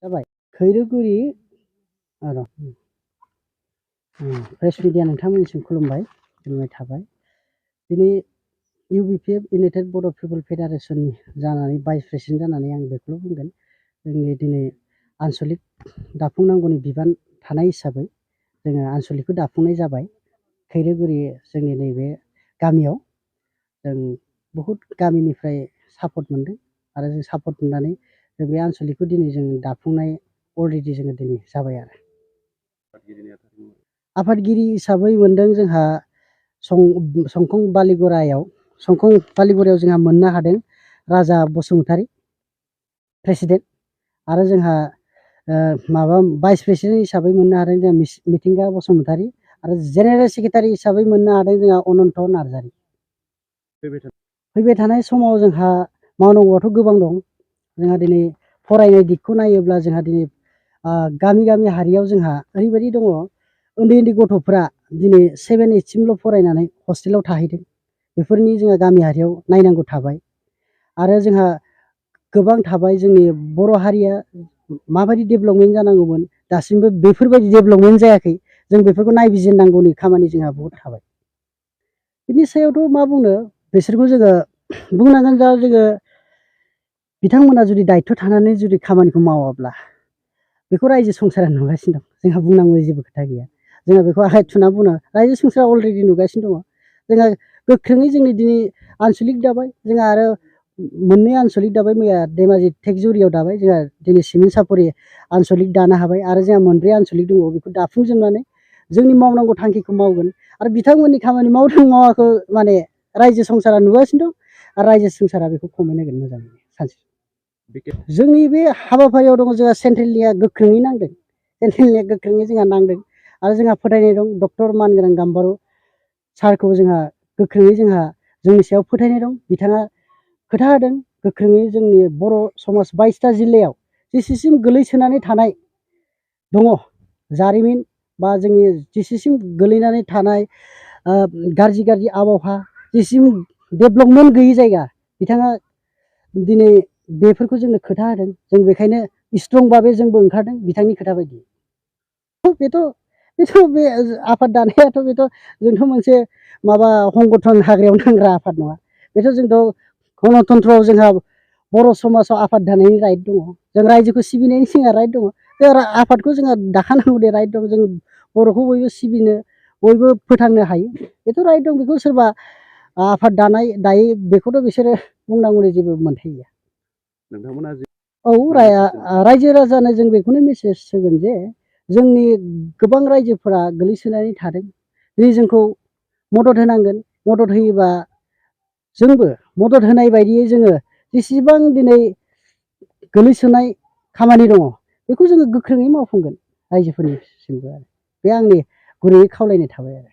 जाबाय खैरोगुरि press media नोंथांमोननिसिम खुलुमबाय थाबाय। दिनै UBPF इउनाइटेड बड' पिपल फेडारेसननि जानानै भाइस प्रेसिडेन्ट जानानै आं बेखौल' बुंगोन, जोंनि दिनै आनसलिक दाफुंनांगौनि बिबान थानाय हिसाबै जोङो आनसलिकखौ दाफुंनाय जाबाय। खैरोगुरि जोंनि नैबे गामियाव जों बहुद गामिनिफ्राय सापर्ट मोनदों आरो जों सापर्ट मोननानै जों बे आनसलिकखौ दिनै जों दाफुंनाय अलरेडि जोङो दिनै जाबाय आरो। आफादगिरि हिसाबै मोनदों जोंहा संखं बालिगरायाव जोंहा मोननो हादों राजा बसुमतारी प्रेसिडेन्ट, आरो जोंहा भाइस प्रेसिडेन्ट हिसाबै मोननो हादों जोंहा मिथिंगा बसुमतारी, आरो जेनेरेल सेक्रेटारि हिसाबै मोननो हादों जोंहा अनन्त नार्जारी। फैबाय थानाय समाव जोंहा मावनांगौआथ' गोबां दं। जोंहा दिनै फरायनाय दिगखौ नायोब्ला जोंहा दिनै गामि गामि हारियाव जोंहा ओरैबायदि दङ, उन्दै उन्दै गथ'फ्रा दिनै 7, 8 सिमल' फरायनानै हस्टेलाव थाहैदों। बेफोरनि जोंहा गामि हारियाव नायनांगौ थाबाय। आरो जोंहा गोबां थाबाय, जोंनि बर' हारिया माबायदि डेभेलपमेन्ट जानांगौमोन, दासिमबो बेफोरबायदि डेभेलपमेन्ट जायाखै। जों बेफोरखौ नायबिजिरनांगौनि खामानि जोंहा बहुद थाबाय। बिनि सायावथ' मा बुंनो, बिसोरखौ जोङो बुंनांगोन दा जोङो बिथांमोना जुदि दायित्थ' थानानै जुदि खामानिखौ मावाब्ला बेखौ रायजो संसारा नुगासिनो दं। जोंहा बुंनांगौ जेबो खोथा गैया। जोंहा बेखौ आखाइ थुना बुङो, रायजो संसारा अलरेडि नुगासिनो दङ। जोंहा गोख्रोङै जोंनि दिनै आनसलिक दाबाय, जोंहा आरो मोननै आनसलिक दाबाय, मैया धेमाजि टेकजुरियाव दाबाय, जोंहा दिनै सिमेन्ट सापरि आनसलिक दानो हाबाय, आरो जोंहा मोनब्रै आनसलिक दङ। बेखौ दाफुंजोबनानै जोंनि मावनांगौ थांखिखौ मावगोन। आरो बिथांमोननि खामानि मावदों मावाखै माने रायजो संसारा नुगासिनो दं, आरो रायजो संसारा बेखौ कमेन्ट होगोन मोजाङै सानसे। जोंनि बे हाबाफारियाव दङ जोंहा सेन्ट्रेलनिया गोख्रोङै नांदों, सेन्ट्रेलनिया गोख्रोङै जोंहा नांदों, आरो जोंहा फोथायनाय दं डक्टर मानगोनां गाम्बारु सारखौ जोंहा गोख्रोङै जोंनि सायाव फोथायनाय दं। बिथाङा खोथा होदों गोख्रोङै जोंनि बर' समाज 22टा जिल्लायाव जेसेसिम गोलैसोनानै थानाय दङ जारिमिन, बा जोंनि जेसेसिम गोलैनानै थानाय गाज्रि गाज्रि आबहावा, जेसेसिम डेभेलपमेन्ट गैयि जायगा, बिथाङा दिनै बेफोरखौ जोंनो खोथा होदों। जों बेखायनो स्ट्रं भाबै जोंबो ओंखारदों बिथांनि खोथा बायदि। बेथ' बे आफाद दानायाथ' जोंथ' मोनसे माबा संगठन हाग्रायाव नांग्रा आफाद नङा। जोंथ' गणतन्त्रआव जोंहा बर' समाजाव आफाद दानायनि राइट दङ। जों रायजोखौ सिबिनायनि जोंहा राइट दङ। बे आफादखौ जोंहा दाखानांगौ राइट दं। जों बर'खौ बयबो सिबिनो, बयबो फोथांनो हायो, बेथ' राइट दं। बेखौ सोरबा आफाद दायो बेखौथ' बिसोरो बुंनांगौनि जेबो मोन्थाय गैया। औ, रायजो राजानो जों बेखौनो मेसेज होगोन जे जोंनि गोबां रायजोफोरा गोलैसोनानै थादों। दिनै जोंखौ मदद होनांगोन। मदद होयोबा जोंबो मदद होनाय बायदियै जोङो जेसेबां दिनै गोलैसोनाय खामानि दङ बेखौ जोङो गोख्रोङै मावफुंगोन रायजोफोरनिसिमबो। आरो बे आंनि गुरैयै खावलायनाय थाबाय आरो।